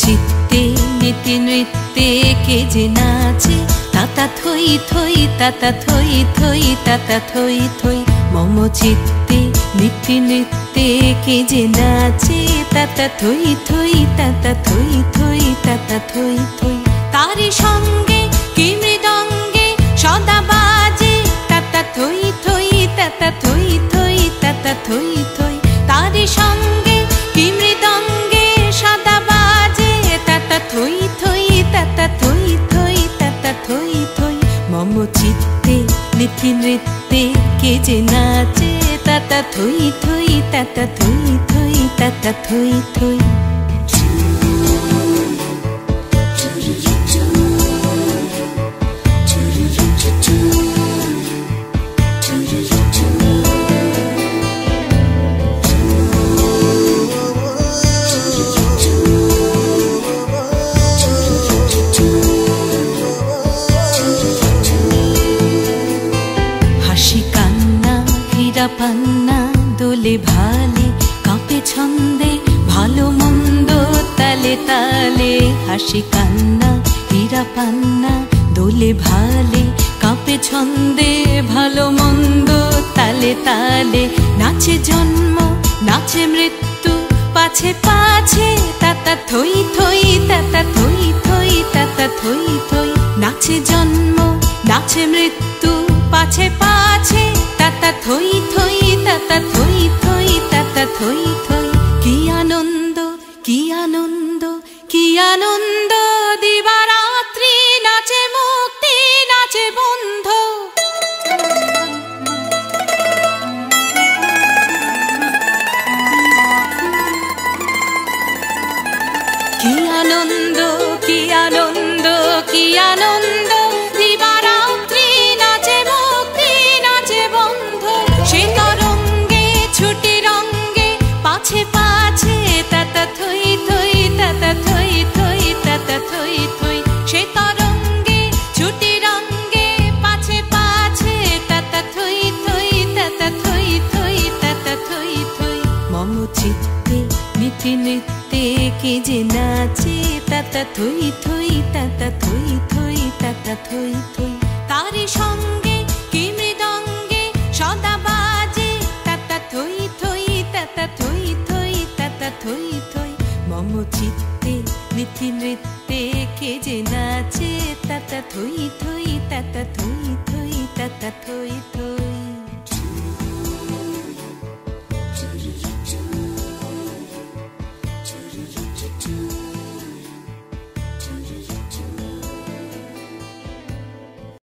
চিত্তে নীতি নৃত্যে কে যে নাচে তাতা থই থই তাতা থই থই তাতা থই থই। মম চিত্তে নীতি নৃত্যে কে যে নাচে তাতা থই থই তাতা থই থই তাতা থই থই। তারি সঙ্গে কি মৃদঙ্গে সদা বাজে তাতা থই থই তাতা থই থই তাতা থই থই। তারি সঙ্গে কি মৃদঙ্গে সদা বাজে তাতা থই থই তাতা থই থই তাতা থই থই। মম চিত্তে নীতি নৃত্যে কে যে নাচে তাতা থই থই তাতা থই থই তাতা থই থই। পান্না দোলে ভালে কাঁপে ছন্দে ভালো মন্দ তালে তালে। হাসি কান্না হীরা পান্না দোলে ভালে কাঁপে ছন্দে ভালো মন্দ তালে তালে। নাচে জন্ম নাচে মৃত্যু পাছে পাছে তাতা থই থই তাতা থই থই তাতা থই থই। নাচে জন্ম নাচে মৃত্যু পাছে পাছে তাতা থই থই তাতা থই থই তাতা থই থই। কি আনন্দ কি আনন্দ কি আনন্দ দিবারাত্রি নাচে মুক্তি নাচে বন্ধ। কি আনন্দ কি আনন্দ কি আনন্দ দিবারাত্রি নাচে মুক্তি নাচে বন্ধ। সে তরঙ্গে ছুটি রঙ্গে পাছে পাছে তাতা থই থই তাতা থই থই তাতা থই থই। সে তরঙ্গে ছুটি রঙ্গে পাছে পাছে তাতা থই থই তাতা থই থই তাতা থই থই। মম চিত্তে নীতি নৃত্যে কে যে নাচে তাতা থই থই তাতা থই থই তাতা থই থই। তারি সঙ্গে কি মৃদঙ্গে সদা বাজে তাতা থই থই তাতা থই থই তাতা থই থই। মম চিত্তে নীতি নৃত্যে কে যে নাচে তাতা থই থই তাতা থই।